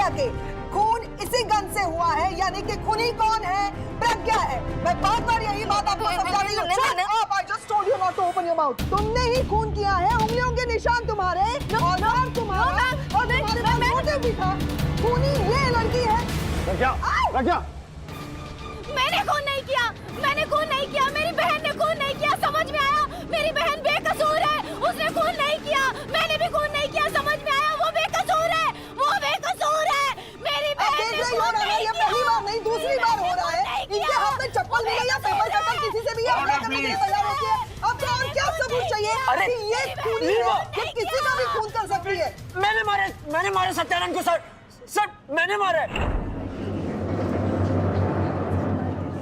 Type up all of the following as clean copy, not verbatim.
प्रज्ञा के। खून इसी गन से हुआ है, यानी कि खूनी कौन है? प्रज्ञा है। मैं बार बार यही बात आपको समझा रही हूँ। I just told you not to open your mouth। तुमने ही खून किया है, उंगलियों के निशान तुम्हारे, औजार तुम्हारा, और तुम्हारे पास मोटिव भी था। खूनी ये लड़की है। प्रज्ञा, प्रज्ञा, मैंने खून नहीं किया, मैंने खून नहीं किया, मेरी बहन ने खून नहीं किया, समझ में आया? मेरी बहन बेकसूर है, उसने खून नहीं किया, मैंने भी खून नहीं किया, समझ में आया? वो बेकसूर है, वो बेकसूर है, मेरी बहन ने खून नहीं किया। पहली बार नहीं, दूसरी बार हो रहा है। इनके हाथ में चप्पल मिले या पेपर कटर, किसी से भी हमला करने के लिए तैयार होती है। अब तो और क्या सबूत चाहिए? अरे, कि ये खूनी है, ये किसी का भी खून कर सकती है। मैंने मारे सत्यानंद को सर, सर मैंने मारे।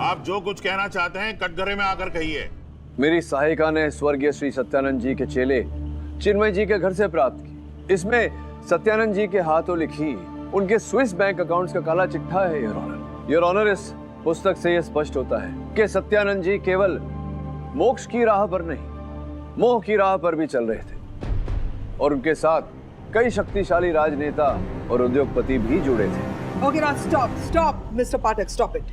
आप जो कुछ कहना चाहते हैं कटघरे में आकर कहिए। मेरी सहायिका ने स्वर्गीय श्री सत्यानंद जी के चेले चिन्मय जी के घर से प्राप्त की। इसमें सत्यानंद जी के हाथों लिखी उनके स्विस बैंक अकाउंट्स का काला चिट्ठा है, योर ऑनर। योर ऑनर, इस पुस्तक से यह स्पष्ट होता है कि सत्यानंद जी केवल मोक्ष की राह पर नहीं, मोह की राह पर भी चल रहे थे, और उनके साथ कई शक्तिशाली राजनेता और उद्योगपति भी जुड़े थे। Okay, now stop, Mr. Pathak, stop it.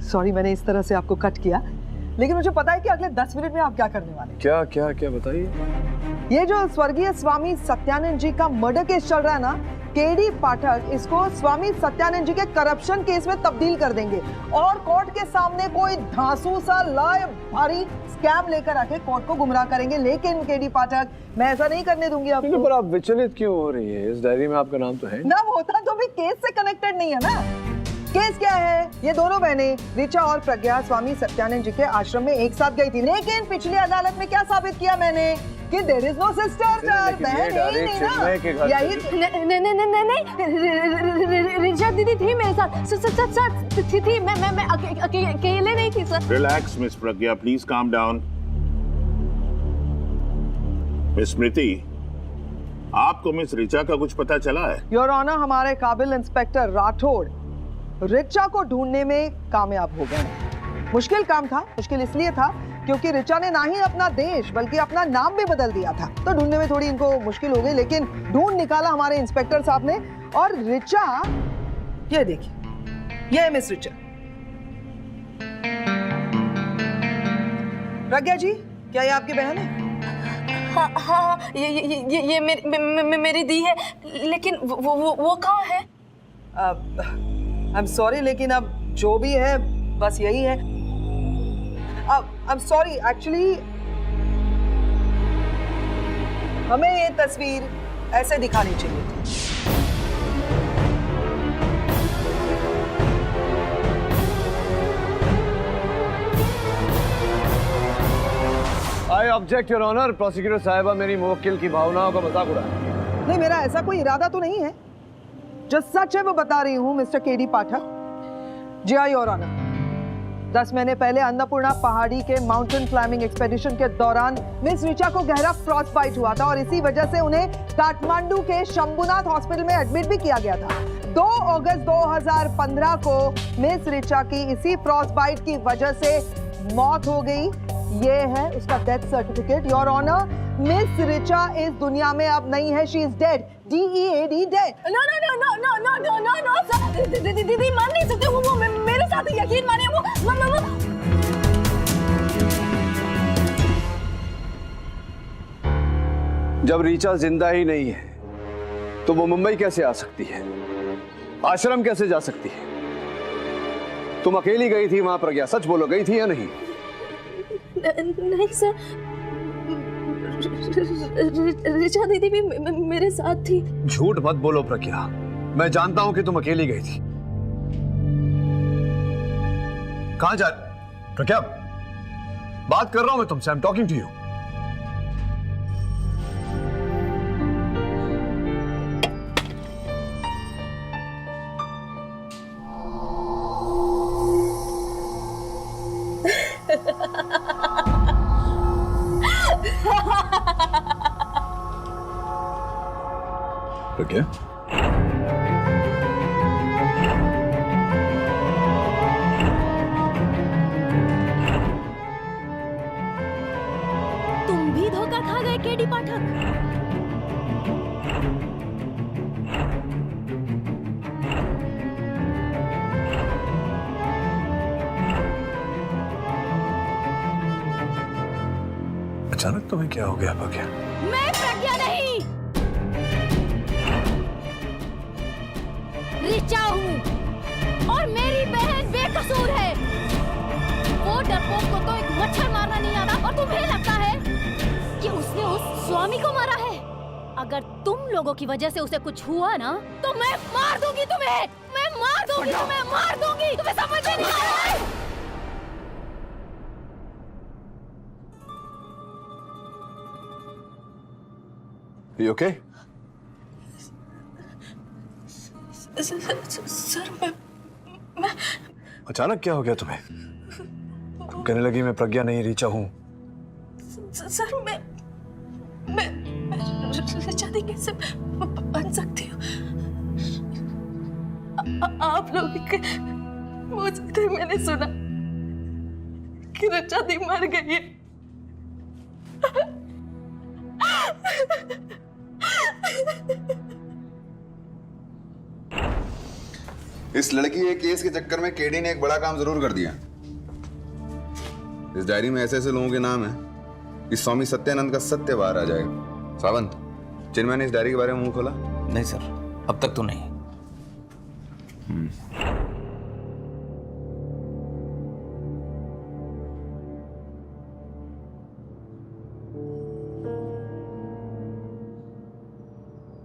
Sorry, मैंने इस तरह से आपको कट किया, लेकिन मुझे पता है कि अगले 10 मिनट में आप क्या करने वाले हैं। क्या बताइए। ये जो स्वर्गीय स्वामी सत्यानंद जी का मर्डर केस चल रहा है ना, केडी पाठक इसको स्वामी सत्यानंद जी के करप्शन केस में तब्दील कर देंगे, और कोर्ट के सामने कोई धांसू सा लाए भारी स्कैम लेकर आके कोर्ट को गुमराह करेंगे। लेकिन केडी पाठक, मैं ऐसा नहीं करने दूंगी आपको। पर आप विचलित क्यों हो रही है? इस डायरी में आपका नाम तो है। नाम होता तो भी केस से कनेक्टेड नहीं है ना। केस क्या है? ये दोनों बहनें ऋचा और प्रज्ञा स्वामी सत्यानंद जी के आश्रम में एक साथ गई थी, लेकिन पिछली अदालत में क्या साबित किया मैंने कि देयर इज नो सिस्टर। बहन यही नहीं ना, यही नहीं, ऋचा दीदी थी मेरे साथ, सच थी, मैं अकेले नहीं थी sir. Relax miss Pragya, please calm down. Miss Smriti, आपको मिस ऋचा का कुछ पता चला है? योर ऑनर, हमारे काबिल इंस्पेक्टर राठौड़ ऋचा को ढूंढने में कामयाब हो गए। मुश्किल काम था, मुश्किल इसलिए था क्योंकि ऋचा ने ना ही अपना देश बल्कि अपना नाम भी बदल दिया था, तो ढूंढने में थोड़ी इनको मुश्किल हो गई, लेकिन ढूंढ निकाला हमारे इंस्पेक्टर साहब ने। और ऋचा, ये देखिए, ये है मिस ऋचा। प्रज्ञा जी, क्या ये आपकी बहन है? हाँ, ये मेरी दी है, लेकिन वो कहाँ है? आई एम सॉरी, लेकिन अब जो भी है बस यही है। आई एम सॉरी, एक्चुअली हमें ये तस्वीर ऐसे दिखानी चाहिए थी। I object your honour. Prosecutor साहिबा मेरी मुवक्किल की भावनाओं का मजाक उड़ा रही है। नहीं, मेरा ऐसा कोई इरादा तो नहीं है, जो सच है वो बता रही हूँ मिस्टर केडी पाठक। जी हाँ योर ऑनर, 10 महीने पहले अन्नपूर्णा पहाड़ी के माउंटेन क्लाइंबिंग एक्सपेडिशन के दौरान मिस ऋचा को गहरा फ्रॉस्ट बाइट हुआ था, और इसी वजह से उन्हें काठमांडू के शंभुनाथ हॉस्पिटल में एडमिट भी किया गया था। 2 अगस्त 2015 को मिस ऋचा की इसी फ्रॉस्ट बाइट की वजह से मौत हो गई। ये है उसका death certificate your honour. Miss Richa इस दुनिया में अब नहीं है, she is dead, DEAD, dead. No sir, दीदी मान नहीं सकते, वो मेरे साथ यकीन मानिए, वो जब ऋचा जिंदा ही नहीं है तो वो मुंबई कैसे आ सकती है? आश्रम कैसे जा सकती है? तुम अकेली गई थी वहां प्रज्ञा, सच बोलो, गई थी या नहीं? नहीं सर, ऋचा दीदी भी मेरे साथ थी। झूठ मत बोलो प्रज्ञा, मैं जानता हूं कि तुम अकेली गई थी। कहां जा प्रज्ञा? बात कर रहा हूं मैं तुमसे, I am talking to you. Pragya, तुम भी धोखा खा गए केडी पाठक। अचानक तुम्हें क्या हो गया प्रज्ञा? मैं प्रज्ञा नहीं, ऋचा हूँ और मेरी बहन बेकसूर है। वो डरपोक को तो एक मच्छर मारना नहीं आता और तुम्हें लगता है कि उसने उस स्वामी को मारा है। अगर तुम लोगों की वजह से उसे कुछ हुआ ना तो मैं मार दूंगी तुम्हें, मैं मार दूंगी तुम्हें, मार दूंगी। तुम्हें समझ में नहीं आ रहा है? You okay? सर मैं अचानक क्या हो गया तुम्हें? तुम कहने लगी मैं प्रज्ञा नहीं ऋचा हूँ। सर मैं ऋचा दी कैसे बन सकती हूँ? आप लोग मुझ से मैंने सुना कि ऋचा दी मर गई है। इस लड़की के केस के चक्कर में केडी ने एक बड़ा काम जरूर कर दिया। इस डायरी में ऐसे ऐसे लोगों के नाम हैं कि स्वामी सत्यानंद का सत्य बाहर आ जाएगा। सावंत, चिन्मय ने इस डायरी के बारे में मुंह खोला? नहीं सर, अब तक तो नहीं।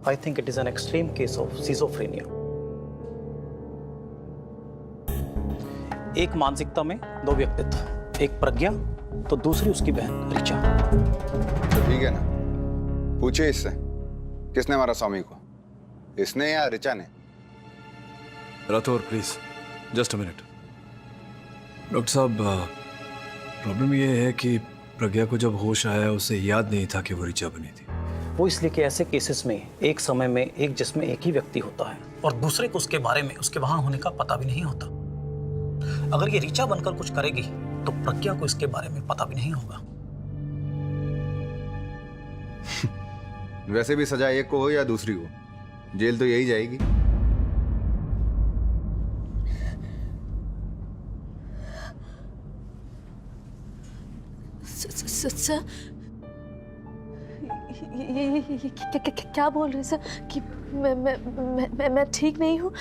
I think it is an extreme case of schizophrenia. एक मानसिकता में दो व्यक्तित्व, एक प्रज्ञा तो दूसरी उसकी बहन ऋचा। तो ठीक है ना, पूछे इससे किसने मारा स्वामी को, इसने या ऋचा ने? Rathore please, just a minute. Doctor साहब, प्रॉब्लम ये है कि प्रज्ञा को जब होश आया उसे याद नहीं था कि वो ऋचा बनी थी। वो इसलिए कि ऐसे केसेस में एक समय में एक जिस्म में एक ही व्यक्ति होता है और दूसरे को उसके बारे में उसके वहां होने का पता भी नहीं होता। अगर ये ऋचा बनकर कुछ करेगी तो प्रज्ञा को इसके बारे में पता भी नहीं होगा। वैसे भी सजा एक को हो या दूसरी को, जेल तो यही जाएगी। सर ये क्या बोल रहे हैं सर कि मैं ठीक नहीं हूँ?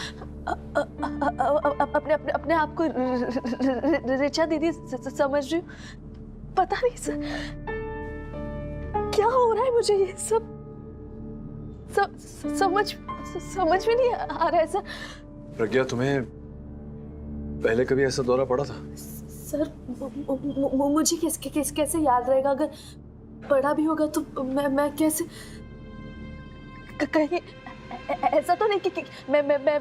अपने अपने अपने आप को ऋचा दीदी समझ रही हूँ। पता नहीं सर क्या हो रहा है, मुझे ये सब समझ में नहीं आ रहा है सर। प्रज्ञा, तुम्हें पहले कभी ऐसा दौरा पड़ा था? सर मुझे कैसे याद रहेगा? अगर पढ़ा भी होगा तो मैं कैसे, कहीं ऐसा तो नहीं कि मैं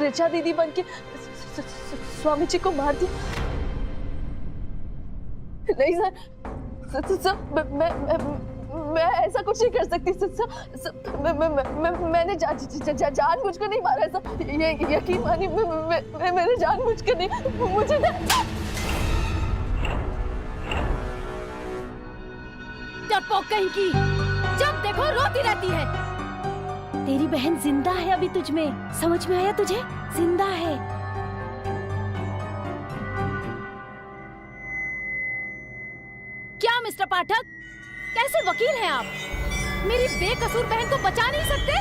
ऋचा दीदी बन के स्वामी जी को मार दी? नहीं सर, मैं ऐसा कुछ नहीं कर सकती सर। मैंने जानबूझकर नहीं मारा सर, ये यकीन मानिए, मैंने जानबूझकर नहीं, मुझे डरपोक कहीं की, जब देखो रोती रहती है। तेरी बहन जिंदा है अभी तुझ में, समझ में आया तुझे? जिंदा है। क्या मिस्टर पाठक, कैसे वकील हैं आप? मेरी बेकसूर बहन को बचा नहीं सकते?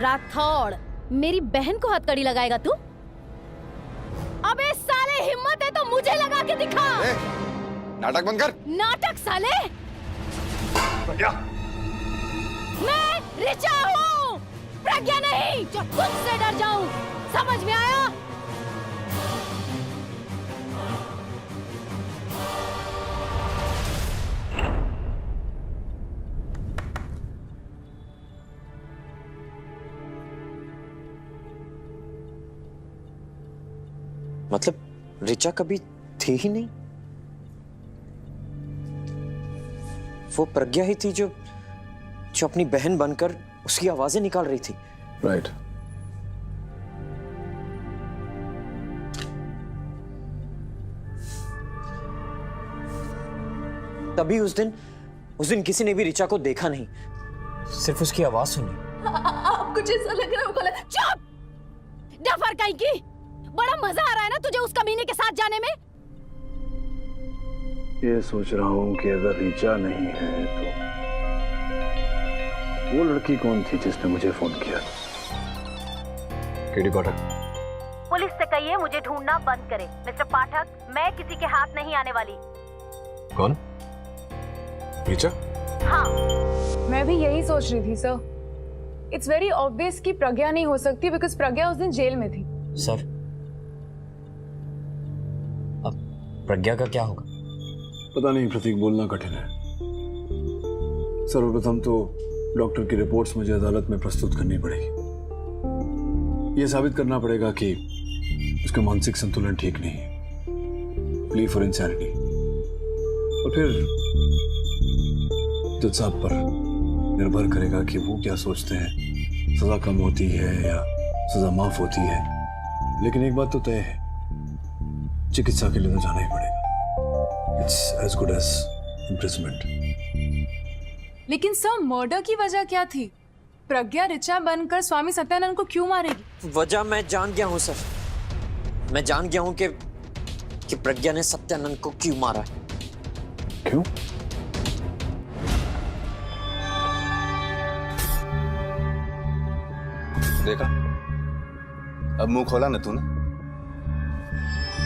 राठौड़, मेरी बहन को हथकड़ी लगाएगा तू? अबे साले, हिम्मत है तो मुझे लगा के दिखा। नाटक बंद कर। नाटक साले? प्रज्ञा, मैं ऋचा हूँ, प्रज्ञा नहीं जो तुझसे डर जाऊं। समझ में आया? मतलब ऋचा कभी थी ही नहीं? वो प्रज्ञा ही थी जो अपनी बहन बनकर उसकी आवाजें निकाल रही थी। राइट। तभी उस दिन किसी ने भी ऋचा को देखा नहीं, सिर्फ उसकी आवाज सुनी। आपको जैसा लग रहा है वो गलत। चुप! डफर कहीं की, बड़ा मजा आ रहा है ना तुझे उस कमीने के साथ जाने में? ये सोच रहा हूँ कि अगर ऋचा नहीं है तो वो लड़की कौन थी जिसने मुझे फोन किया? केडी पाठक। पुलिस से कहिए मुझे ढूंढना बंद करे। मिस्टर पाठक, मैं किसी के हाथ नहीं आने वाली। कौन? ऋचा? हाँ, मैं भी यही सोच रही थी सर। इट्स वेरी ऑब्वियस कि प्रज्ञा नहीं हो सकती बिकॉज प्रज्ञा उस दिन जेल में थी। सर, अब प्रज्ञा का क्या होगा? पता नहीं प्रतीक, बोलना कठिन है। सर्वप्रथम तो डॉक्टर की रिपोर्ट्स मुझे अदालत में प्रस्तुत करनी पड़ेगी। यह साबित करना पड़ेगा कि उसका मानसिक संतुलन ठीक नहीं है, प्ली फॉर इंसैनिटी। और फिर जज साहब पर निर्भर करेगा कि वो क्या सोचते हैं, सजा कम होती है या सजा माफ होती है। लेकिन एक बात तो तय है, चिकित्सा के लिए तो जाना ही पड़ेगा। It's as good as imprisonment. लेकिन सर मर्डर की वजह क्या थी? प्रज्ञा ऋचा बनकर स्वामी सत्यानंद को क्यों मारेगी? वजह मैं जान गया हूं सर। मैं जान गया हूं कि प्रज्ञा ने सत्यानंद को क्यों मारा है। क्यों? देखा, अब मुंह खोला ना तूने।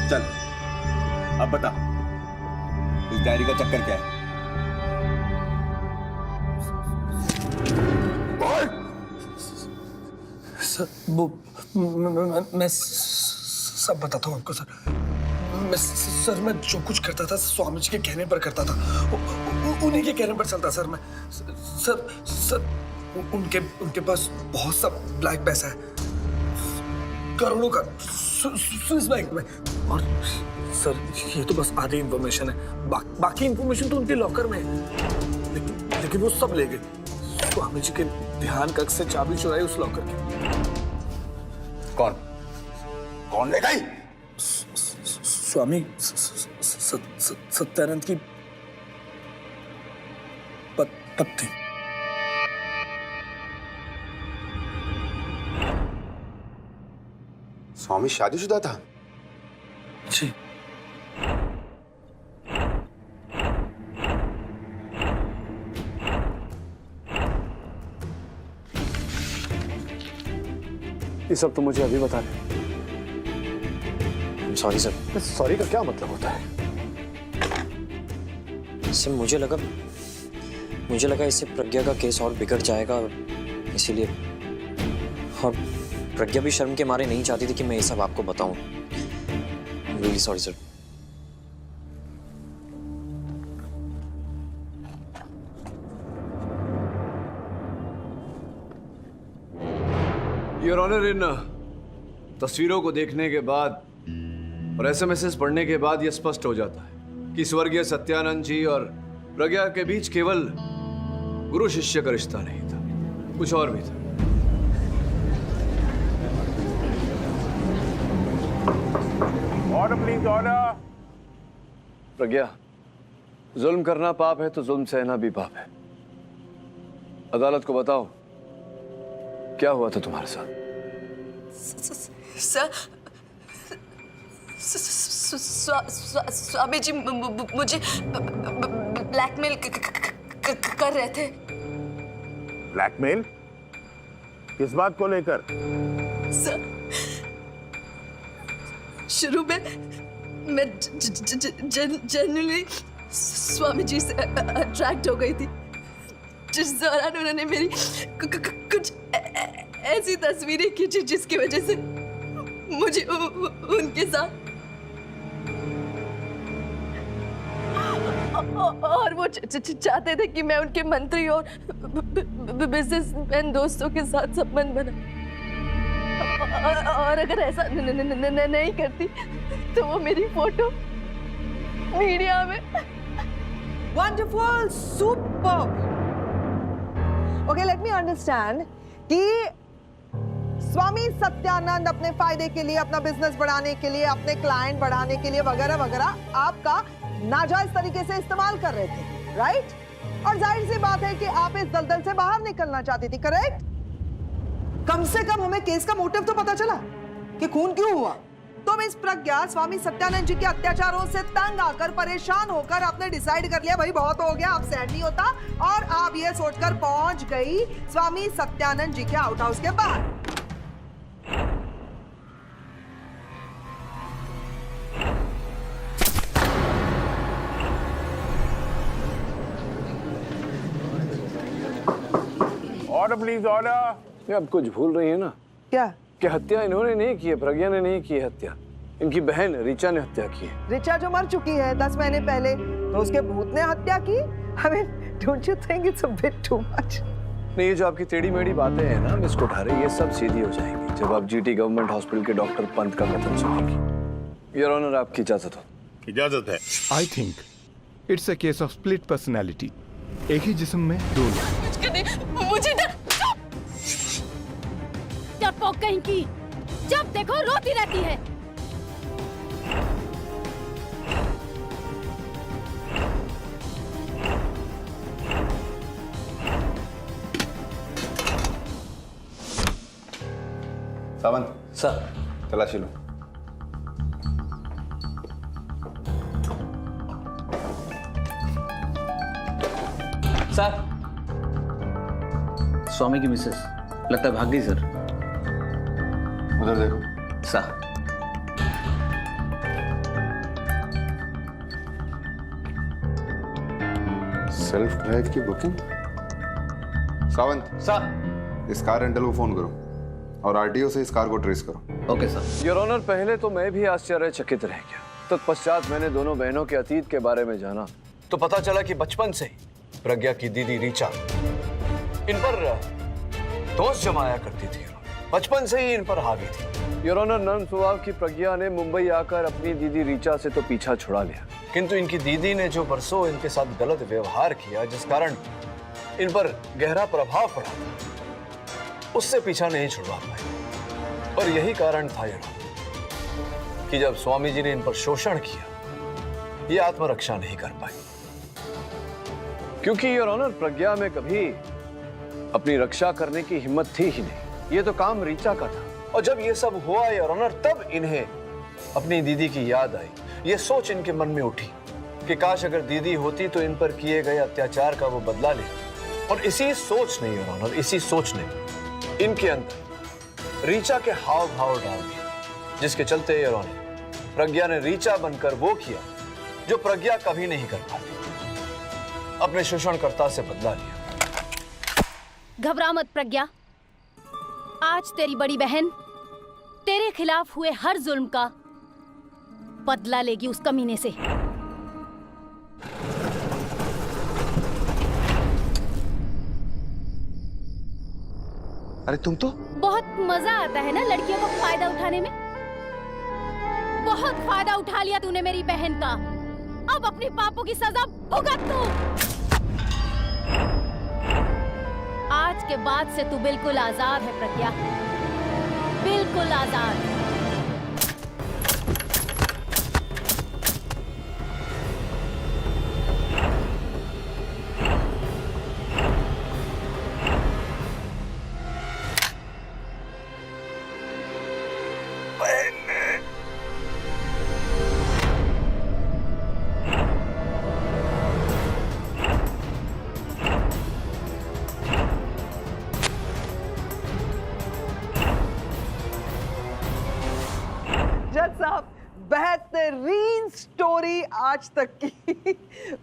चल अब बता, इस डायरी का चक्कर क्या है? सर वो मैं सब बताता हूँ आपको सर। मैं जो कुछ करता था स्वामी जी के कहने पर करता था, उन्हीं के कहने पर चलता सर। मैं सर उनके पास बहुत सा ब्लैक पैसा है, करोड़ों का, स्विस बैंक में। और सर ये तो बस आधी इंफॉर्मेशन है, बाकी इंफॉर्मेशन तो उनके लॉकर में है। लेकिन वो सब ले गए। स्वामी जी के ध्यान कक्ष से चाबी चुराई उस लॉकर की। कौन ले गई? स्वामी सत्यानंद की पत्नी। स्वामी शादीशुदा था? जी। ये सब तो मुझे अभी बता रहे। Sorry sir. सॉरी का क्या मतलब होता है? सर मुझे लगा इससे प्रज्ञा का केस और बिगड़ जाएगा, इसीलिए। और प्रज्ञा भी शर्म के मारे नहीं चाहती थी कि मैं ये सब आपको बताऊं। Really sorry sir. Your honour, इन तस्वीरों को देखने के बाद और एसएमएस पढ़ने के बाद यह स्पष्ट हो जाता है कि स्वर्गीय सत्यानंद जी और प्रज्ञा के बीच केवल गुरु शिष्य का रिश्ता नहीं था, कुछ और भी था। Order please, order. प्रज्ञा, जुल्म करना पाप है तो जुल्म सहना भी पाप है। अदालत को बताओ क्या हुआ था तुम्हारे साथ? सर स्वामी जी मुझे ब्लैकमेल कर रहे थे। ब्लैकमेल? किस बात को लेकर? सर शुरू में मैं जनरली स्वामी जी से अट्रैक्ट हो गई थी, जिस दौरान उन्होंने मेरी कुछ ऐसी तस्वीरें खींची जिसकी वजह से मुझे उनके साथ, और वो चाहते थे कि मैं उनके मंत्री और बिजनेसमैन दोस्तों के साथ संबंध बना, और अगर ऐसा नहीं करती तो वो मेरी फोटो मीडिया में। Wonderful, superb. Okay, let me understand कि स्वामी सत्यानंद अपने फायदे के लिए, अपना बिजनेस बढ़ाने के लिए, अपने क्लाइंट बढ़ाने के लिए वगैरह वगैरह आपका नाजायज तरीके से इस्तेमाल कर रहे थे, राइट? और जाहिर सी बात है कि आप इस दलदल से बाहर निकलना चाहती थी, करेक्ट? कम से कम हमें केस का मोटिव तो पता चला कि खून क्यों हुआ, तो मिस प्रज्ञा स्वामी सत्यानंद जी के अत्याचारों से तंग आकर परेशान होकर आपने डिसाइड कर लिया भाई बहुत हो गया, अब सहन नहीं होता, और आप ये सोचकर पहुंच गई स्वामी सत्यानंद जी के आउट हाउस के बाहर। Order please, order. ये आप कुछ भूल रही है ना क्या? कि हत्या इन्होंने नहीं की है, प्रज्ञा ने नहीं की है हत्या, इनकी बहन ऋचा ने हत्या की है। ऋचा जो मर चुकी है 10 महीने पहले, तो उसके भूत ने हत्या की। I mean, don't you think it's a bit too much? नहीं, ये जो आपकी टेढ़ी मेढ़ी बातें हैं ना मिस कोठारे, ये सब सीधी हो जाएंगी जब आप जीटी गवर्नमेंट हॉस्पिटल के डॉक्टर पंत का कथन सुनेंगी। योर ऑनर, आपकी इजाजत हो? इजाजत है। I think it's a case of split personality. एक ही जिस्म में दो लोग। मुझे डरपोक कहीं की, जब देखो रोती रहती है। सावंत सर। तलाशी लो। सर, स्वामी की मिसेस लगता है भाग गई सर। उधर देखो। सर। सेल्फ ड्राइव की बुकिंग। सावंत सर। इस कार रेंटल को फोन करो और आरटीओ से इस कार को ट्रेस करो। Okay sir. योर ऑनर, पहले तो मैं भी आश्चर्यचकित रह गया, तत्पश्चात मैंने दोनों बहनों के अतीत के बारे में जाना तो पता चला कि बचपन से ही प्रज्ञा की दीदी ऋचा इन पर दोष जमाया करती थी, बचपन से ही इन पर हावी थी। योर ऑनर, नर्म स्वभाव की प्रज्ञा ने मुंबई आकर अपनी दीदी ऋचा से तो पीछा छुड़ा लिया, किंतु इनकी दीदी ने जो बरसों इनके साथ गलत व्यवहार किया, जिस कारण इन पर गहरा प्रभाव पड़ा, उससे पीछा नहीं छुड़वा पाए। और यही कारण था योर ऑनर कि जब स्वामी जी ने इन पर शोषण किया, ये आत्मरक्षा नहीं कर पाई, क्योंकि योर ऑनर प्रज्ञा में कभी अपनी रक्षा करने की हिम्मत थी ही नहीं। ये तो काम ऋचा का था। और जब ये सब हुआ योर ऑनर, तब इन्हें अपनी दीदी की याद आई। ये सोच इनके मन में उठी कि काश अगर दीदी होती तो इन पर किए गए अत्याचार का वो बदला ले। और इसी सोच ने योर ऑनर, इसी सोच ने इनके अंदर ऋचा के हाव भाव डाल दिए, जिसके चलते योर ऑनर प्रज्ञा ने ऋचा बनकर वो किया जो प्रज्ञा कभी नहीं कर पाती, अपने शोषणकर्ता से बदला लिया। घबरा मत प्रज्ञा, आज तेरी बड़ी बहन तेरे खिलाफ हुए हर जुल्म का बदला लेगी उस कमीने से। अरे तुम तो बहुत मजा आता है ना लड़कियों का फायदा उठाने में। बहुत फायदा उठा लिया तूने मेरी बहन का, अब अपने पापों की सजा भुगत तू। आज के बाद से तू बिल्कुल आजाद है प्रज्ञा, बिल्कुल आजाद। बेहतरीन स्टोरी आज तक की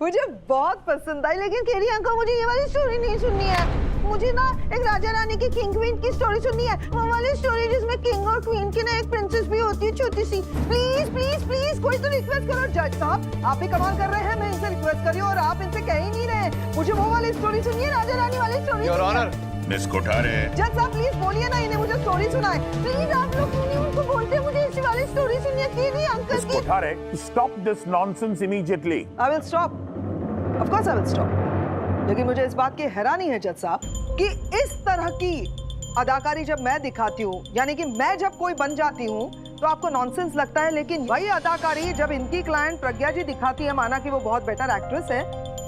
मुझे बहुत पसंद आई, लेकिन केरी अंकल मुझे ये वाली स्टोरी नहीं सुननी है। मुझे ना एक राजा रानी की किंग क्वीन की स्टोरी सुननी है, वो वाली स्टोरी जिसमें किंग और क्वीन की ना एक प्रिंसेस भी होती है छोटी सी। प्लीज प्लीज प्लीज कोई तो रिक्वेस्ट करो। जज साहब आप भी कमाल कर रहे हैं, मैं इनसे रिक्वेस्ट कर रही हूँ और आप इनसे कह ही नहीं रहे। मुझे वो वाली स्टोरी सुनिए, राजा रानी वाली story. Your honour, miss Kothare. जज साहब प्लीज बोलिए ना, इन्हें मुझे स्टोरी सुनाए प्लीज। आप लोग क्यों नहीं उनको बोलते मुझे इसी वाली स्टोरी सुनिए केरी अंकल की। Kothare, stop this nonsense immediately. I will stop. Of course I will stop. लेकिन मुझे इस बात की हैरानी है जज साहब कि इस तरह की अदाकारी जब मैं दिखाती हूँ, यानी कि मैं जब कोई बन जाती हूँ तो आपको नॉनसेंस लगता है, लेकिन वही अदाकारी जब इनकी क्लाइंट प्रज्ञा जी दिखाती है, माना कि वो बहुत बेटर एक्ट्रेस है,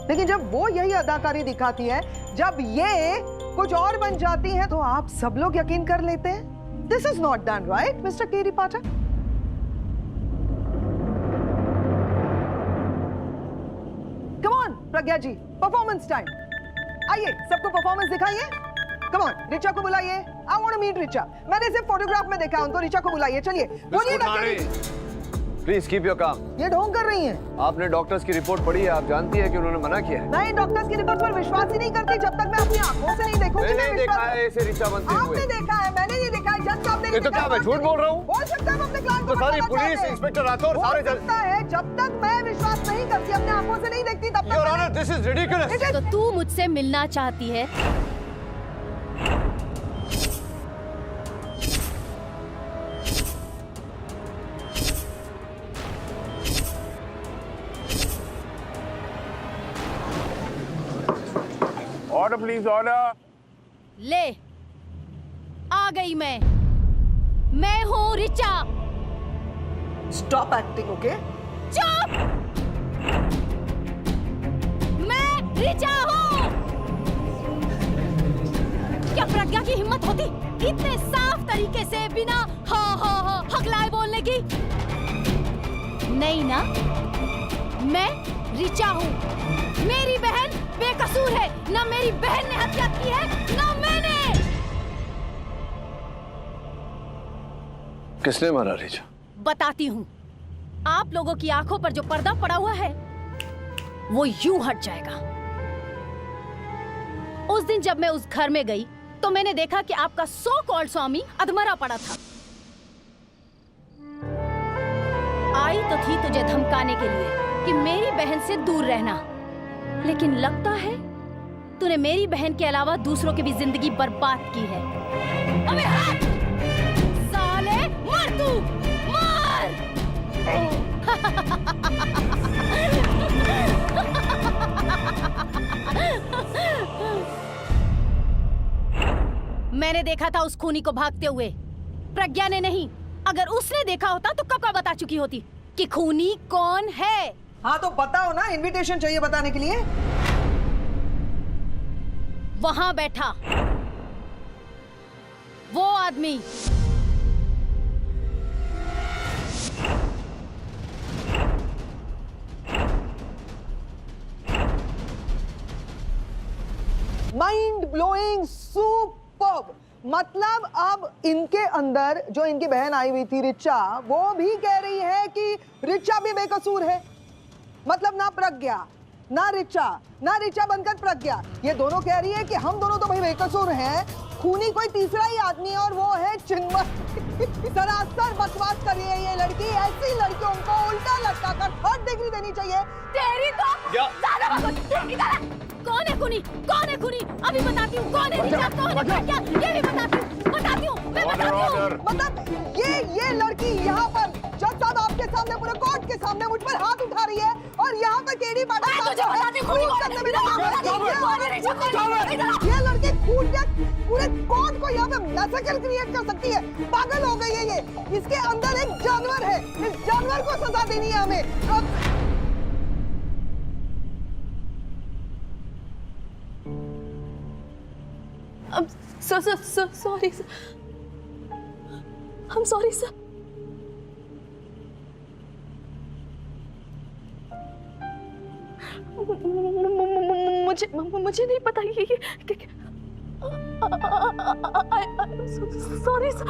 लेकिन जब वो यही अदाकारी दिखाती है, जब ये कुछ और बन जाती हैं, तो आप सब लोग यकीन कर लेते हैं। This is not done right mister Keri Pathak. Pragya ji, performance time. आइए, सबको परफॉर्मेंस दिखाइए। कम ऑन, रिचा को बुलाइए। I want to meet Richa. मैंने सिर्फ फोटोग्राफ में देखा उनको। रिचा को बुलाइए, चलिए। बोलिए ना। प्लीज कीप योर काम। ये ढोंग कर रही हैं। आपने डॉक्टर्स की रिपोर्ट पढ़ी है, आप जानती है कि उन्होंने मना किया है। मैं डॉक्टर्स की रिपोर्ट पर विश्वास ही नहीं करती जब तक मैं अपनी आंखों से नहीं देखूंगी। मैंने देखा है इसे रिचा बनते हुए। आपने देखा है, मैंने नहीं देखा है। जज साहब ने ये तो क्या मैं झूठ बोल रहा हूँ? बोल सकता है अपने क्लाइंट को। तो सारी पुलिस, इंस्पेक्टर राठौर, सारे जज। सकता है, जब तक मैं विश्वास नहीं करती, अपने आंखों से नहीं देखती, तब तक। Your honour, this is ridiculous. तो तू मुझसे मिलना चाहती है? Order please, order. ले, आ गई मैं हूँ रिचा। Stop acting, okay? चुप! मैं रिचा हूँ। क्या प्रज्ञा की हिम्मत होती इतने साफ तरीके से बिना हाँ हकलाए बोलने की? नहीं ना, मैं रिचा हूँ। मेरी बहन बेकसूर है। ना मेरी बहन ने हत्या की है, ना मैंने। किसने मारा रिचा? बताती हूँ। आप लोगों की आंखों पर जो पर्दा पड़ा हुआ है वो यूं हट जाएगा। उस दिन जब मैं उस घर में गई तो मैंने देखा कि आपका सो कॉल्ड स्वामी अधमरा पड़ा था। आई तो थी तुझे धमकाने के लिए कि मेरी बहन से दूर रहना, लेकिन लगता है तूने मेरी बहन के अलावा दूसरों की भी जिंदगी बर्बाद की है। अबे हट! साले, मर तू, मर! मैंने देखा था उस खूनी को भागते हुए, प्रज्ञा ने नहीं। अगर उसने देखा होता तो कब का बता चुकी होती कि खूनी कौन है। हाँ तो बताओ ना, इनविटेशन चाहिए बताने के लिए। वहां बैठा वो आदमी। Mind blowing, superb. मतलब अब इनके अंदर जो इनकी बहन आई हुई थी रिचा, वो भी कह रही है कि रिचा भी बेकसूर है। मतलब ना प्रज्ञा ना रिचा बनकर प्रज्ञा, ये दोनों कह रही है कि हम दोनों तो भाई बेकसूर हैं, खूनी कोई तीसरा ही आदमी है और वो है चिन्मय। सरासर बकवास कर रही है ये लड़की। ऐसी लड़कियों को उल्टा लटका कर 3rd डिग्री देनी चाहिए। तेरी तो कौन है खूनी? कौन है खूनी? अभी बताती हूँ कौन है रिचा, कौन है प्रज्ञा, ये भी बताती हूँ मैं बताती हूँ। मतलब ये लड़की यहाँ पर जज साहब आपके सामने, पूरे कोर्ट के सामने मुझ पर हाथ उठा रही है और यहाँ पर केडी पाठक ये लड़की कूद के पूरे कोर्ट को यहाँ पे मैसेकर क्रिएट कर सकती है। पागल हो गई है ये। इसके अंदर एक जानवर है, इस जानवर को सजा देनी है हमें। sorry sir. I'm sorry sir. मुझे नहीं पता ये sorry sir.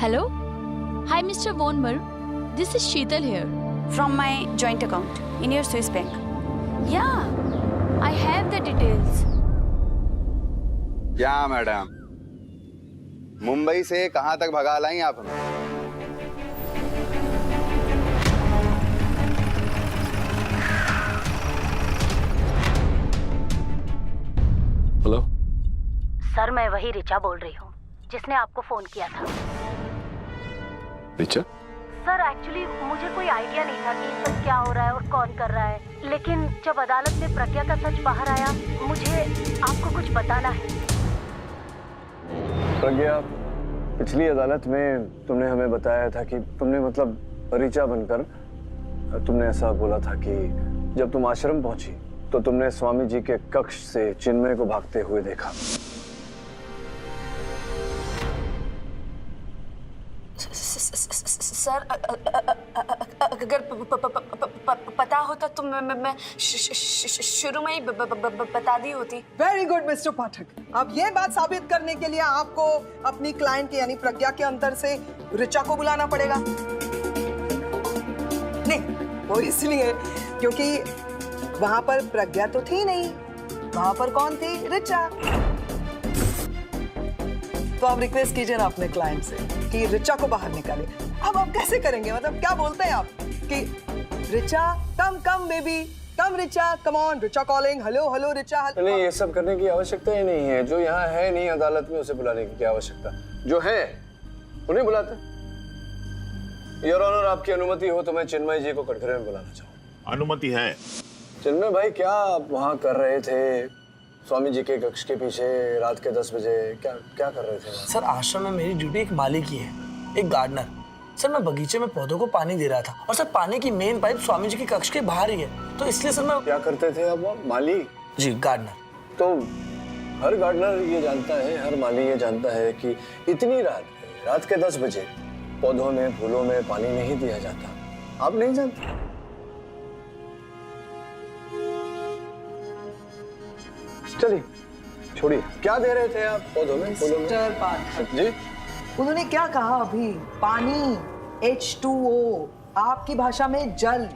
Hello? Hi, Mr. Vonmer. This is Sheetal here. From my joint account in your Swiss bank. Yeah, I have the details. क्या मैडम, मुंबई से कहाँ तक भगा लाई आप हमें? हेलो सर, मैं वही रिचा बोल रही हूँ जिसने आपको फोन किया था। रिचा? सर एक्चुअली मुझे कोई आइडिया नहीं था कि ये सब क्या हो रहा है और कौन कर रहा है, लेकिन जब अदालत में प्रज्ञा का सच बाहर आया, मुझे आपको कुछ बताना है। प्रज्ञा, पिछली अदालत में तुमने हमें बताया था कि तुमने मतलब ऋचा बनकर तुमने ऐसा बोला था कि जब तुम आश्रम पहुंची तो तुमने स्वामी जी के कक्ष से चिन्मय को भागते हुए देखा। सर अगर पता होता तो मैं शुरू में ही बता दी होती। वेरी गुड मिस्टर पाठक। अब ये बात साबित करने के लिए आपको अपनी क्लाइंट यानी प्रज्ञा के अंदर से ऋचा को बुलाना पड़ेगा। नहीं, वो इसलिए क्योंकि वहां पर प्रज्ञा तो थी नहीं, वहां पर कौन थी? ऋचा। तो आप रिक्वेस्ट कीजिए ना अपने क्लाइंट से कि ऋचा को बाहर निकाले। अब आप कैसे करेंगे? मतलब क्या बोलते हैं आप कि Richa come baby come, Richa come on, Richa calling, hello hello Richa. नहीं, ये सब करने की आवश्यकता ही नहीं है। जो यहाँ है नहीं अदालत में, उसे बुलाने की क्या आवश्यकता? जो है उन्हें बुलाते। योर ऑनर, आपकी अनुमति हो तो मैं चिन्मय जी को कटघरे में बुलाना चाहूँ। अनुमति है। चिन्मय भाई, क्या आप वहाँ कर रहे थे स्वामी जी के कक्ष के पीछे रात के 10 बजे? क्या कर रहे थे? सर, आश्रम में मेरी ड्यूटी एक माली की है, एक गार्डनर। सर, मैं बगीचे में पौधों को पानी दे रहा था और सर पानी की मेन पाइप स्वामी जी के कक्ष के बाहर ही है, तो इसलिए सर मैं। क्या करते थे आप? माली? जी, गार्डनर। तो हर गार्डनर ये जानता है, हर माली ये जानता है कि इतनी रात के 10 बजे पौधों में फूलों में पानी नहीं दिया जाता। आप नहीं जानते? चलिए छोड़िए, क्या दे रहे थे आप पौधों में फूलों में? जी, उन्होंने क्या कहा अभी? पानी, H2O, आपकी भाषा में जल।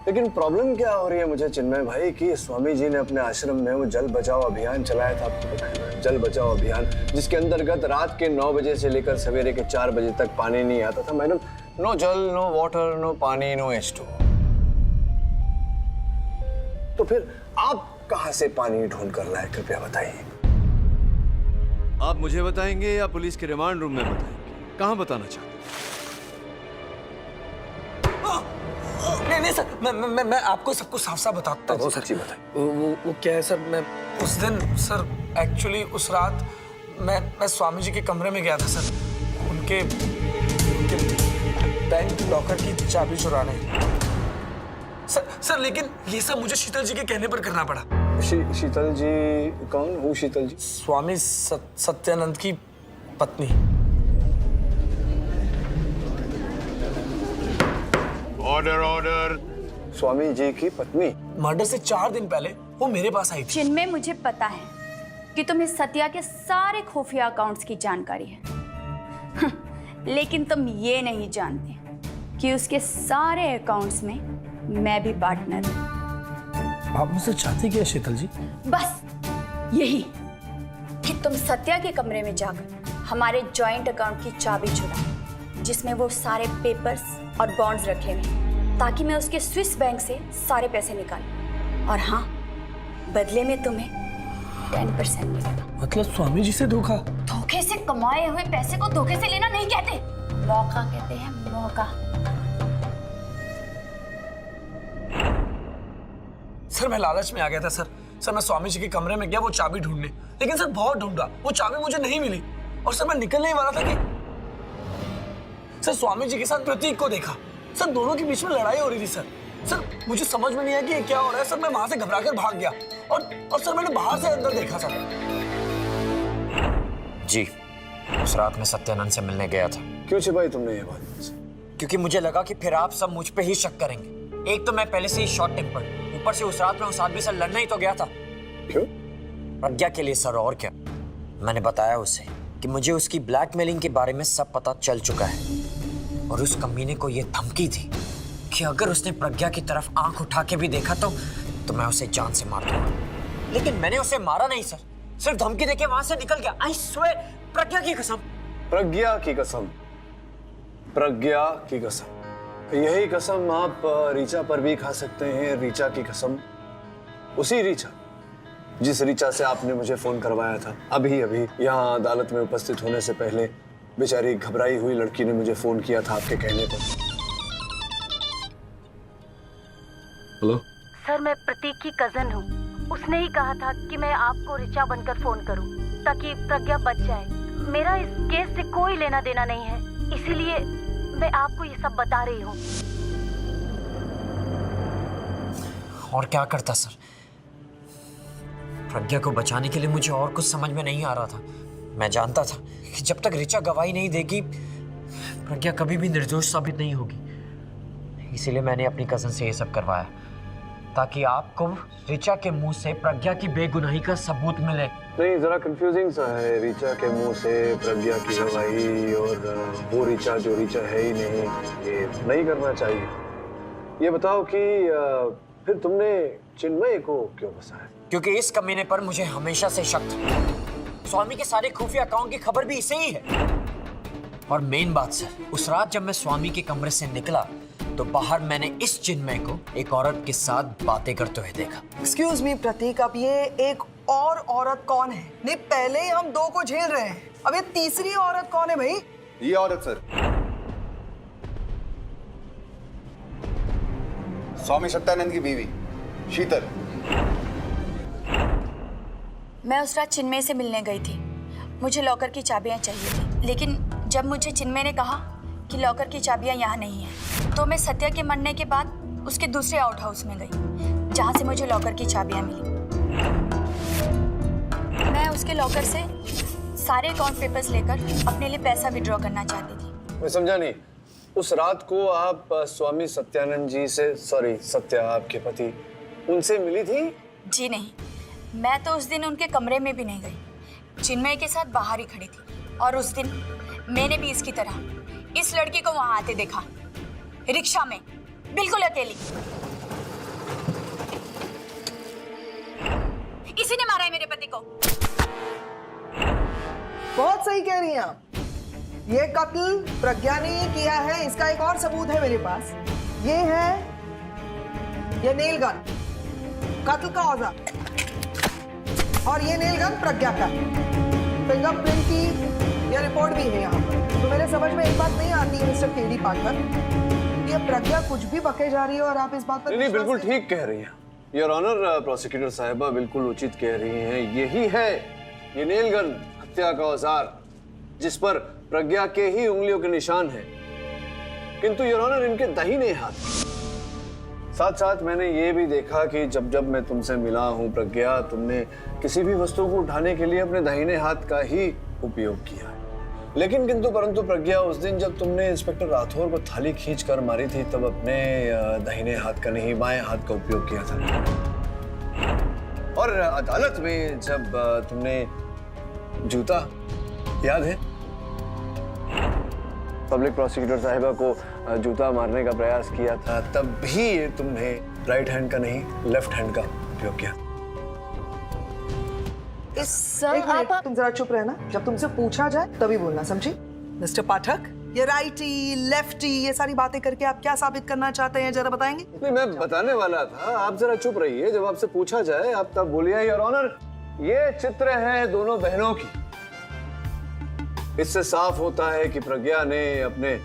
लेकिन प्रॉब्लम क्या हो रही है मुझे चिन्मय भाई कि स्वामी जी ने अपने आश्रम में वो जल बचाओ अभियान चलाया था, आपको पता है? जल बचाओ अभियान, जिसके अंतर्गत रात के 9 बजे से लेकर सवेरे के 4 बजे तक पानी नहीं आता था। मैडम, नो जल, नो वाटर, नो पानी, नो H2O। तो फिर आप कहां से पानी ढूंढ कर लाए, कृपया बताइए। आप मुझे बताएंगे या पुलिस के रिमांड रूम में बताएंगे? कहां बताना चाहते हैं? नहीं सर, मैं आपको सब कुछ साफ साफ बताता हूँ। सच्ची बताइए। वो क्या है सर, मैं उस दिन सर एक्चुअली उस रात मैं स्वामी जी के कमरे में गया था सर, उनके बैंक लॉकर की चाबी चुराने। सर लेकिन ये सब मुझे शीतल जी के कहने पर करना पड़ा। शीतल जी कौन? हूँ शीतल जी? स्वामी सत्यानंद की पत्नी। Order order. स्वामी जी की पत्नी? मर्डर से 4 दिन पहले वो मेरे पास आई थी। जिनमें मुझे पता है कि तुम्हें सत्या के सारे खुफिया अकाउंट्स की जानकारी है लेकिन तुम ये नहीं जानते कि उसके सारे अकाउंट्स में मैं भी पार्टनर हूँ। आप मुझसे चाहती क्या शीतल जी? बस यही कि तुम सत्या के कमरे में जाकर हमारे जॉइंट अकाउंट की चाबी चुराओ, जिसमें वो सारे पेपर्स और बॉन्ड्स रखे हुए, ताकि मैं उसके स्विस बैंक से सारे पैसे निकालूं। और हाँ, बदले में तुम्हें 10% मिलेगा। मतलब स्वामी जी से धोखा? धोखे से कमाए हुए पैसे को धोखे से लेना नहीं कहते, मौका कहते हैं, मौका। सर मैं लालच में आ गया था सर मैं स्वामी जी के कमरे में गया वो चाबी ढूंढने, लेकिन सर बहुत ढूंढा, वो चाबी मुझे नहीं मिली। और सर मैं निकलने ही वाला था कि सर स्वामी जी के साथ प्रतीक को देखा। सर दोनों के बीच में लड़ाई हो रही थी। सर मुझे समझ में नहीं आया कि ये क्या हो रहा है। सर मैं वहां से घबराकर भाग गया और सर मैंने बाहर से अंदर देखा सर। जी, उस रात में सत्यानंद से मिलने गया था। क्यों छिपाई तुमने ये बात? क्योंकि मुझे लगा कि फिर आप सब मुझ पे ही शक करेंगे। एक तो मैं पहले से ही शॉर्ट टेम्पर्ड, ऊपर से उस रात में उस आदमी से लड़ना ही तो गया था। क्यों? प्रज्ञा के लिए सर, और क्या। मैंने बताया उसे कि मुझे उसकी ब्लैकमेलिंग के बारे में सब पता चल चुका है और उस कमीने को यह धमकी थी कि अगर उसने प्रज्ञा की तरफ आंख उठा के भी देखा तो मैं उसे जान से मार दूंगा। लेकिन मैंने उसे मारा नहीं सर, सिर्फ धमकी देके वहां से निकल गया। आई स्वेयर, प्रज्ञा की कसम। प्रज्ञा की कसम? प्रज्ञा की कसम? यही कसम आप ऋचा पर भी खा सकते हैं। ऋचा की कसम, उसी ऋचा जिस ऋचा से आपने मुझे फोन करवाया था अभी अभी यहाँ अदालत में उपस्थित होने से पहले। बेचारी घबराई हुई लड़की ने मुझे फोन किया था आपके कहने पर। हेलो सर, मैं प्रतीक की कजन हूँ। उसने ही कहा था कि मैं आपको ऋचा बनकर फोन करूँ ताकि प्रज्ञा बच जाए। मेरा इस केस से कोई लेना देना नहीं है, इसीलिए मैं आपको ये सब बता रही हूँ। और क्या करता सर? प्रज्ञा को बचाने के लिए मुझे और कुछ समझ में नहीं आ रहा था। मैं जानता था कि जब तक ऋचा गवाही नहीं देगी प्रज्ञा कभी भी निर्दोष साबित नहीं होगी। इसीलिए मैंने अपनी कजन से ये सब करवाया ताकि आपको ऋचा के मुंह से प्रज्ञा की बेगुनाही का सबूत मिले। नहीं, जरा कंफ्यूजिंग सा है। ऋचा के मुंह से प्रज्ञा की गवाही और वो ऋचा जो ऋचा है ही नहीं, ये नहीं करना चाहिए। ये बताओ कि फिर तुमने चिन्मय को क्यों फंसाया? क्योंकि इस कमीने पर मुझे हमेशा से शक था। स्वामी के सारे खुफिया अकाउंट की खबर भी इसे ही है। और मेन बात सर, उस रात जब मैं स्वामी के कमरे से निकला तो बाहर मैंने इस चिन्मय को एक औरत के साथ बातें करते हुए देखा। एक्सक्यूज मी प्रतीक, अब ये एक और औरत कौन है? नहीं, पहले ही हम दो को झेल रहे हैं, अब ये तीसरी औरत कौन है भाई? ये औरत सर, स्वामी सत्यानंद की बीवी शीतल। मैं उस रात चिन्मय से मिलने गई थी। मुझे लॉकर की चाबियां चाहिए थी, लेकिन जब मुझे चिन्मय ने कहा कि लॉकर की चाबियां यहाँ नहीं है, तो मैं सत्या के मरने के बाद उसके दूसरे आउट हाउस में गई, जहाँ से मुझे लॉकर की चाबियां मिली। मैं उसके लॉकर से सारे अकाउंट पेपर्स लेकर अपने लिए पैसा विड्रॉ करना चाहती थी। मैं समझा नहीं। उस रात को आप स्वामी सत्यानंद जी से, सॉरी सत्या आपके पति, उनसे मिली थी? जी नहीं, मैं तो उस दिन उनके कमरे में भी नहीं गई। चिन्मय के साथ बाहर ही खड़ी थी। और उस दिन मैंने भी इसकी तरह इस लड़की को वहां आते देखा, रिक्शा में, बिल्कुल अकेली। इसी ने मारा है मेरे पति को। बहुत सही कह रही हैं आप। ये कत्ल प्रज्ञा ने ही किया है, इसका एक और सबूत है मेरे पास। ये है ये नेल गन, कत्ल का औजार, और ये नेल गन प्रज्ञा का। फिंगरप्रिंट की ये रिपोर्ट भी है यहाँ पर। तो मेरे समझ में एक बात नहीं आती है मिस्टर केडी पाठक, ये प्रज्ञा कुछ भी बके जा रही है और आप इस बात पर नहीं, बिल्कुल ठीक कह रही हैं योर ऑनर। प्रोसिक्यूटर साहिबा बिल्कुल उचित कह रही हैं। यही है ये नेल गन, हत्या का औजार, जिस पर प्रज्ञा के ही उंगलियों के निशान हैं, किंतु योर ऑनर इनके दाहिने हाथ। साथ साथ मैंने ये भी देखा कि जब जब मैं तुमसे मिला हूं प्रज्ञा, तुमने किसी भी वस्तु को उठाने के लिए अपने दाहिने हाथ का ही उपयोग किया है। लेकिन किंतु परंतु प्रज्ञा, उस दिन जब तुमने इंस्पेक्टर राठौर को थाली खींच कर मारी थी, तब अपने दाहिने हाथ का नहीं बाएं हाथ का उपयोग किया था। और अदालत में जब तुमने जूता, याद है, पब्लिक प्रोसिक्यूटर साहिबा को जूता मारने का प्रयास किया था, तब भी तुमने राइट हैंड का नहीं लेफ्ट हैंड का उपयोग किया। एक मिनट, तुम जरा चुप रहना। जब तुमसे पूछा जाए तभी बोलना, समझी? मिस्टर पाठक, ये राइटी लेफ्टी ये सारी बातें करके आप क्या साबित करना चाहते हैं, जरा बताएंगे? नहीं, मैं बताने वाला था, आप जरा चुप रहिए। जब आपसे पूछा जाए आप तब बोलिए। योर ऑनर, ये चित्र है दोनों बहनों की। इससे साफ होता है कि प्रज्ञा ने अपने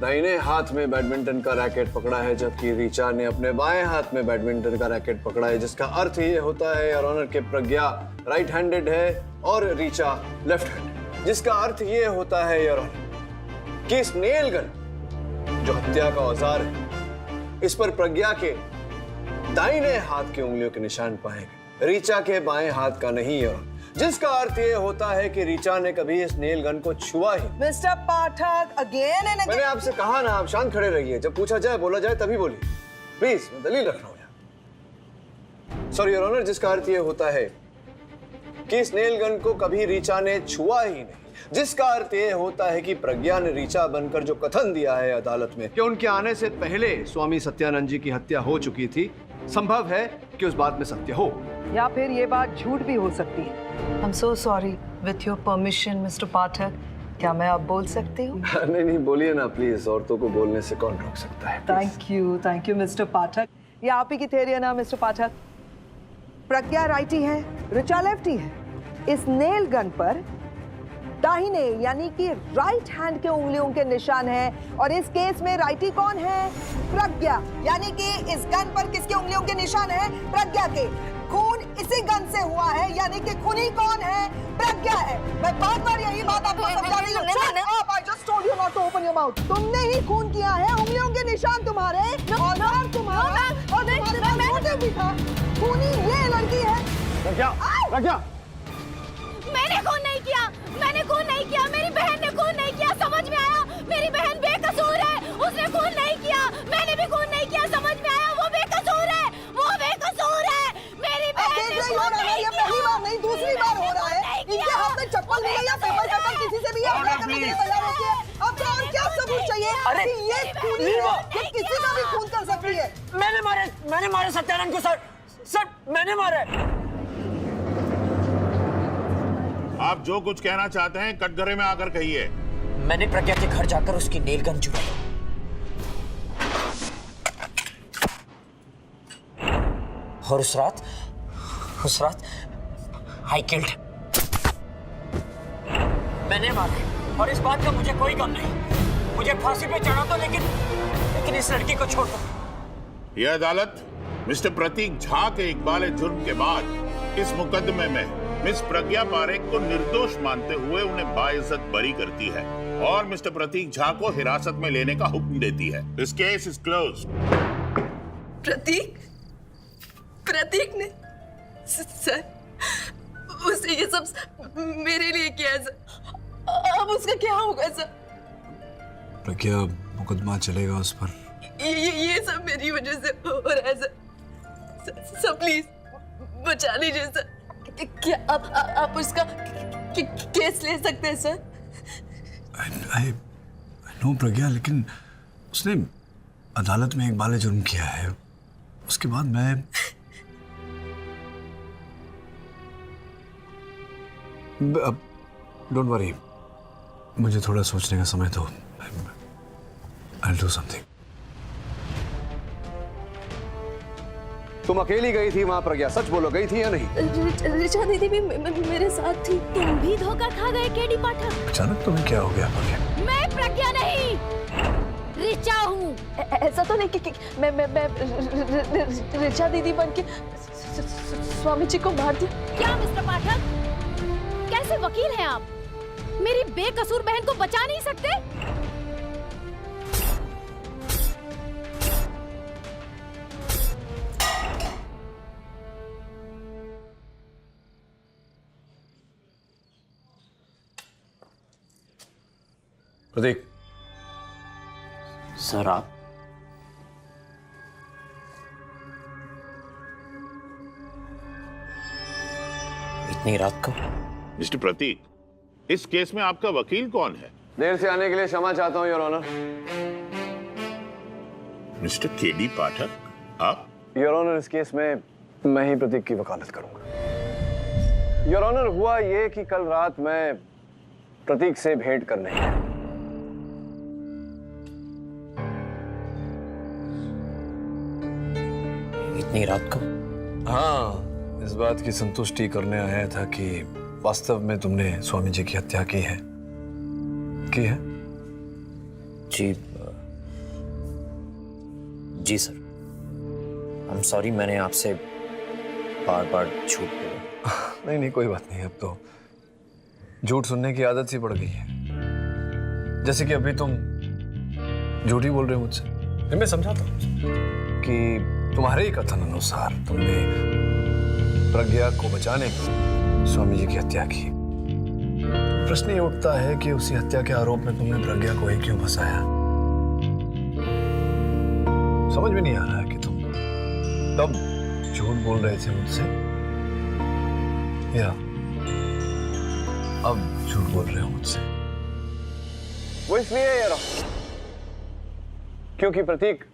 दाहिने हाथ में बैडमिंटन का रैकेट पकड़ा है, जबकि ऋचा ने अपने बाएं हाथ में बैडमिंटन का रैकेट पकड़ा है, जिसका अर्थ ये होता है योर ऑनर कि प्रज्ञा राइट हैंडेड है और ऋचा लेफ्ट हैंडेड, जिसका अर्थ ये होता है योर ऑनर कि इस नेल गन जो हत्या का औजार है, इस पर प्रज्ञा के दाहिने हाथ की उंगलियों के निशान पाए गए, ऋचा के बाएं हाथ का नहीं योर ऑनर, जिसका अर्थ ये होता है कि ऋचा ने कभी इस नेल गन को छुआ ही। Mister Pathak, again and again मैंने आपसे कहा ना, आप शांत खड़े रहिए। जब पूछा जाए बोला जाए तभी बोलिए प्लीज। मैं दलील रख रहा हूं यार। सॉरी योर ऑनर, जिसका अर्थ ये होता है कि इस नेल गन को कभी ऋचा ने छुआ ही नहीं, जिसका अर्थ ये होता है कि प्रज्ञा ने ऋचा बनकर जो कथन दिया है अदालत में कि उनके आने से पहले स्वामी सत्यानंद जी की हत्या हो चुकी थी, संभव है कि उस बात में सत्य हो, या फिर ये बात झूठ भी हो सकती है। I'm so sorry. With your permission, Mr. पाठक, क्या मैं अब बोल सकती हूँ? नहीं, बोलिए ना प्लीज। औरतों को बोलने से कौन रोक सकता है? थैंक यू मिस्टर पाठक। ये आप ही की थ्योरी है ना मिस्टर पाठक? प्रज्ञा राइटी है, ऋचा लेफ्टी है। इस नेल गन पर दाहिने यानी कि राइट हैंड के उंगलियों के निशान हैं, और इस केस में राइटी कौन है? प्रज्ञा। यानी कि इस गन पर किसके उंगलियों के निशान हैं? प्रज्ञा के। खून इसी गन से हुआ है, यानी कि खूनी कौन है? प्रज्ञा है। मैं बार-बार यही बात आपको समझा रही हूँ। Shut up! I just told you not to open your mouth. तुमने ही खून किया है, उंगलियों के निशान तुम्हारे, औजार तुम्हारा, और तुम्हारे पास मोटिव भी था। खूनी ये लड़की है। प्रज्ञा, प्रज्ञा, मैंने खून नहीं किया, मैंने खून नहीं किया, मेरी बहन ने खून नहीं किया, समझ में आया? मेरी बहन बेकसूर है, उसने खून नहीं किया, मैंने भी खून नहीं किया, समझ में आया? वो बेकसूर है, वो बेकसूर है, मेरी बहन ने खून नहीं ये पहली बार नहीं, दूसरी बार हो रहा है। इनके हाथ में चप्पल मिले या पेपर कटर, किसी से भी ये हमला करने के लिए तैयार होती है। अब तो और क्या सबूत चाहिए कि ये खूनी है, कि किसी का भी खून कर सकती है? मैंने मारे सत्यानंद को सर, मैंने मारा। आप जो कुछ कहना चाहते हैं कटघरे में आकर कहिए। मैंने प्रज्ञा के घर जाकर उसकी नेल गन चुराई और उस रात आई किल्ड। मैंने मारा और इस बात का मुझे कोई गम नहीं। मुझे फांसी पे चढ़ा दो, लेकिन इस लड़की को छोड़ दो। यह अदालत मिस्टर प्रतीक झा के इकबाल जुर्म के बाद इस मुकदमे में मिस प्रज्ञा पारेख को निर्दोष मानते हुए उन्हें बाइज्जत बरी करती है और मिस्टर प्रतीक झा को हिरासत में लेने का हुक्म देती है। This case is close. Prateek ने सर, उसने ये सब मेरे लिए किया सर। अब उसका क्या होगा सर? प्रज्ञा, मुकदमा चलेगा उस पर। ये सब मेरी वजह से हो रहा है सर। सर प्लीज बचा लीजिए सर। क्या आप उसका केस ले सकते हैं सर? I know प्रज्ञा, लेकिन उसने अदालत में इकबाल जुर्म किया है। उसके बाद मैं डोंट वरी, मुझे थोड़ा सोचने का समय दो। I'll do something. तुम अकेली गई थी वहां प्रज्ञा? सच बोलो, गई थी या नहीं? ऋचा दीदी भी मेरे साथ थी। तुम भी धोखा खा गए केडी पाठक। अचानक तुम्हें क्या हो गया प्रज्ञा? मैं प्रज्ञा नहीं, ऋचा हूँ। ऐसा तो नहीं कि मैं ऋचा दीदी बन के स्वामी जी को मार दी। क्या मिस्टर पाठक, कैसे वकील हैं आप? मेरी बेकसूर बहन को बचा नहीं सकते? प्रतीक, सर आप इतनी रात को? मिस्टर प्रतीक, इस केस में आपका वकील कौन है? देर से आने के लिए क्षमा चाहता हूं your honour. Mister KD Pathak, आप? योर ऑनर, इस केस में मैं ही प्रतीक की वकालत करूंगा। योर ऑनर, हुआ ये कि कल रात मैं प्रतीक से भेंट करने गया। इतनी रात को? हाँ, इस बात की संतुष्टि करने आया था कि वास्तव में तुमने स्वामी जी की हत्या की है। जी सर। आई एम सॉरी, मैंने आपसे बार झूठ बोला। नहीं, कोई बात नहीं। अब तो झूठ सुनने की आदत सी पड़ गई है। जैसे कि अभी तुम झूठ ही बोल रहे हो मुझसे। मैं समझाता हूँ कि तुम्हारे ही कथन अनुसार तुमने प्रज्ञा को बचाने के लिए स्वामी जी की हत्या की। प्रश्न ये उठता है कि उसी हत्या के आरोप में तुमने प्रज्ञा को ही क्यों फंसाया? समझ में नहीं आ रहा है कि तुम तब झूठ बोल रहे थे मुझसे या अब झूठ बोल रहे हो मुझसे। वो इसलिए यार क्योंकि प्रतीक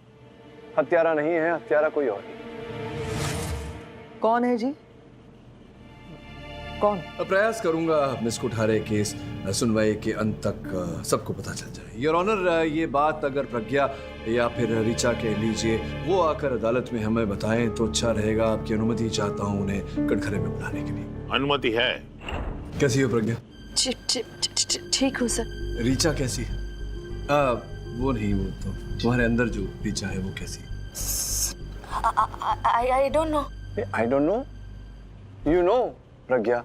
हत्यारा नहीं है, हत्यारा कोई और। कौन है जी? कौन? प्रयास करूंगा मिस कुठारे केस सुनवाई के अंत तक सबको पता चल जाए। योर ऑनर, ये बात अगर प्रज्ञा या फिर ऋचा कह लीजिए वो आकर अदालत में हमें बताएं तो अच्छा रहेगा। आपकी अनुमति चाहता हूं उन्हें कटघरे में बुलाने के लिए। अनुमति है। कैसी हो प्रज्ञा? ठीक हूँ सर। ऋचा कैसी है? वो नहीं, वो तो तुम्हारे अंदर जो ऋचा है वो कैसी? I don't know. I don't know? You know, प्रज्ञा,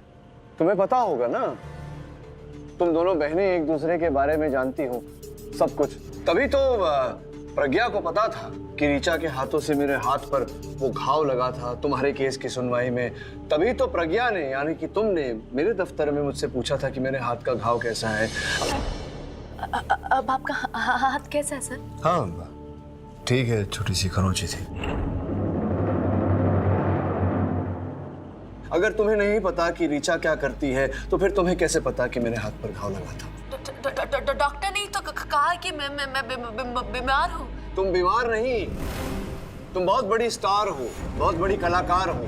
तुम्हें पता होगा ना, तुम दोनों बहनें एक दूसरे के बारे में जानती हो सब कुछ। तभी तो प्रज्ञा को पता था कि ऋचा के हाथों से मेरे हाथ पर वो घाव लगा था तुम्हारे केस की सुनवाई में। तभी तो प्रज्ञा ने, यानी कि तुमने, मेरे दफ्तर में मुझसे पूछा था कि मेरे हाथ का घाव कैसा है। अब आपका हाथ कैसा है सर? हाँ ठीक है, छोटी सी खरोंची थी। अगर तुम्हें नहीं पता कि ऋचा क्या करती है तो फिर तुम्हें कैसे पता कि मेरे हाथ पर घाव लगा था? डॉक्टर ने तो कहा कि मैं बीमार हूँ। तुम बीमार नहीं, तुम बहुत बड़ी स्टार हो, बहुत बड़ी कलाकार हो।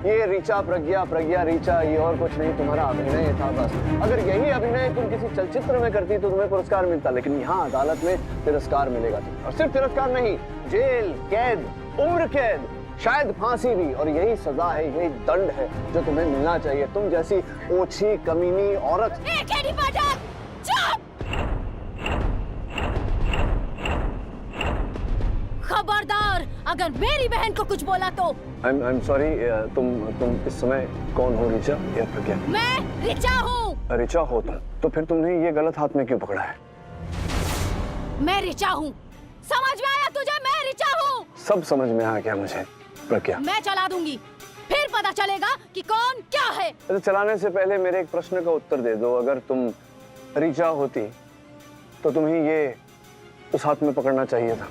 ये ऋचा प्रज्ञा, प्रज्ञा ऋचा, ये और कुछ नहीं, तुम्हारा अभिनय था बस। अगर यही अभिनय तुम किसी चलचित्र में करती तो तुम्हें पुरस्कार मिलता, लेकिन यहाँ अदालत में तिरस्कार मिलेगा तुम्हें। और सिर्फ तिरस्कार नहीं, जेल, कैद, उम्र कैद, शायद फांसी भी। और यही सजा है, यही दंड है जो तुम्हें मिलना चाहिए। तुम जैसी ओछी कमीनी औरत। खबरदार, अगर मेरी बहन को कुछ बोला तो। I'm sorry, तुम इस समय कौन हो, ऋचा या प्रज्ञा? मैं ऋचा हूँ। ऋचा हो तो फिर तुमने ये गलत हाथ में क्यों पकड़ा है? मैं ऋचा हूँ, समझ में आया तुझे? मैं ऋचा हूँ। सब समझ में आ गया मुझे प्रज्ञा। मैं चला दूंगी, फिर पता चलेगा कि कौन क्या है। तो चलाने से पहले मेरे एक प्रश्न का उत्तर दे दो। अगर तुम ऋचा होती तो तुम्हें ये उस हाथ में पकड़ना चाहिए था,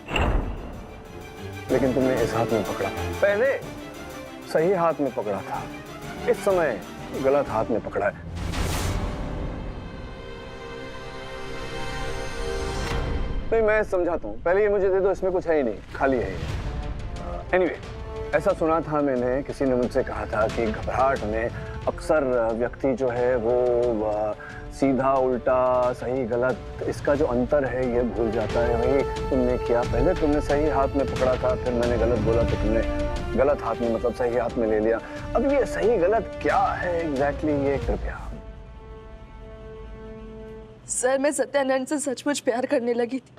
लेकिन तुमने इस हाथ में पकड़ा। पहले सही हाथ में पकड़ा था, इस समय गलत हाथ में पकड़ा है। नहीं, मैं समझाता हूँ, पहले ये मुझे दे दो, इसमें कुछ है ही नहीं, खाली है। एनीवे, ऐसा सुना था मैंने, किसी ने मुझसे कहा था कि घबराहट में अक्सर व्यक्ति जो है वो सीधा उल्टा, सही गलत, इसका जो अंतर है ये भूल जाता है। वही तुमने किया, पहले तुमने सही हाथ में पकड़ा था, फिर मैंने गलत बोला तो तुमने गलत हाथ में, मतलब सही हाथ में ले लिया। अब ये सही गलत क्या है एग्जैक्टली, ये कृपया। सर, मैं सत्यानंद से सचमुच प्यार करने लगी थी,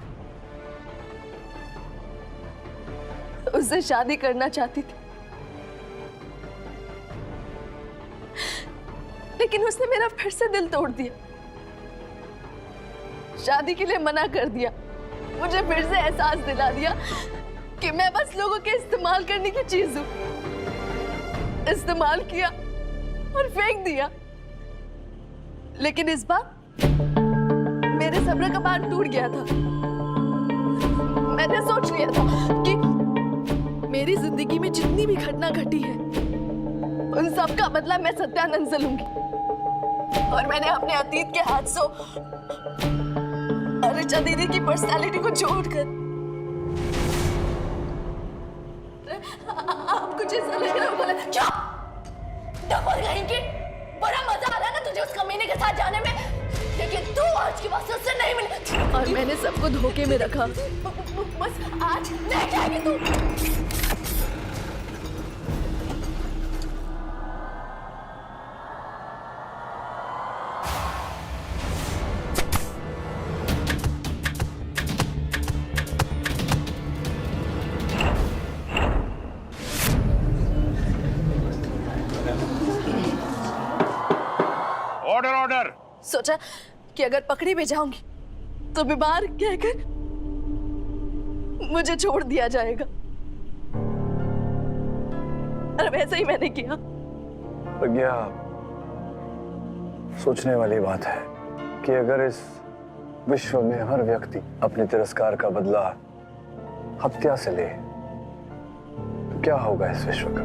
उससे शादी करना चाहती थी, लेकिन उसने मेरा फिर से दिल तोड़ दिया, शादी के लिए मना कर दिया, मुझे फिर से एहसास दिला दिया कि मैं बस लोगों के इस्तेमाल करने की चीज हूं। इस्तेमाल किया और फेंक दिया, लेकिन इस बार मेरे सब्र का बांध टूट गया था। मैंने सोच लिया था कि मेरी जिंदगी में जितनी भी घटना घटी है उन सब का बदला मैं सत्यानंद से लूंगी। और मैंने अपने अतीत के हादसों और ऋचा दीदी की पर्सनालिटी को जोड़कर, आप कुछ ऐसा लग रहा बोला क्या डबल कहेंगे? बड़ा मजा आ रहा ना तुझे उस कमीने के साथ जाने में, लेकिन तू आज की बात उससे नहीं मिली और मैंने सबको धोखे में रखा। बस आज नहीं जाएगी तू। Order order. सोचा कि अगर पकड़ी भी जाऊंगी तो बीमार कहकर मुझे छोड़ दिया जाएगा, और वैसे ही मैंने किया। प्रज्ञा, सोचने वाली बात है कि अगर इस विश्व में हर व्यक्ति अपने तिरस्कार का बदला हत्या से ले तो क्या होगा इस विश्व का?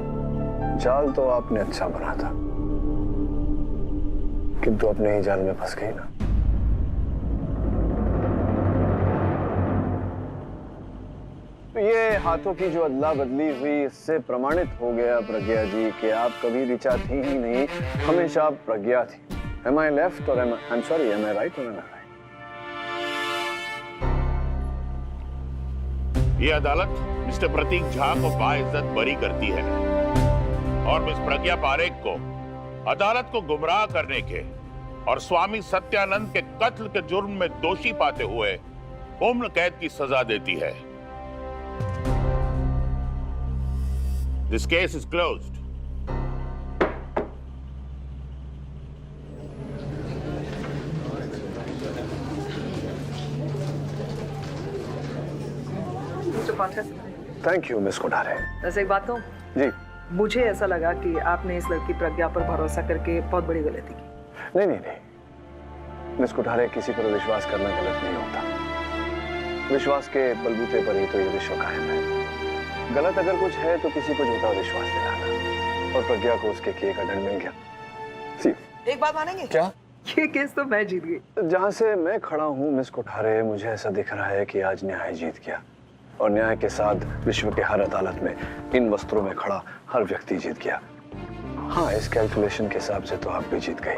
जाल तो आपने अच्छा बना था, किंतु अपने ही जाल में फंस गई ना। तो ये हाथों की जो अदला बदली हुई, इससे प्रमाणित हो गया प्रज्ञा जी कि आप कभी ऋचा थी ही नहीं, हमेशा प्रज्ञा थी। Am I left or I'm sorry, am I right or am I right? ये अदालत मिस्टर प्रतीक झा को बाइज्जत बरी करती है और मिस प्रज्ञा पारेख को अदालत को गुमराह करने के और स्वामी सत्यानंद के कत्ल के जुर्म में दोषी पाते हुए उम्र कैद की सजा देती है। This case is closed. Mister Pathak. Thank you miss Kothare. वैसे एक बात कहूं, जी। मुझे ऐसा लगा कि आपने इस लड़की प्रज्ञा पर भरोसा करके बहुत बड़ी गलती की। नहीं मिस कोठारे, किसी पर विश्वास करना गलत नहीं होता। विश्वास के बलबूते पर ही तो ये विश्व कायम है। गलत अगर कुछ है तो किसी को झूठा विश्वास दिलाना, और प्रज्ञा को उसके किए का दंड मिल गया। सी एक बात मानेंगे? क्या? ये केस तो मैं जीत गई। जहां से मैं खड़ा हूं मिस कोठारे, मुझे ऐसा दिख रहा है कि आज न्याय जीत गया, और न्याय के साथ विश्व के हर अदालत में इन वस्त्रों में खड़ा हर व्यक्ति जीत गया। हाँ, इस कैलकुलेशन के हिसाब से तो आप भी जीत गए।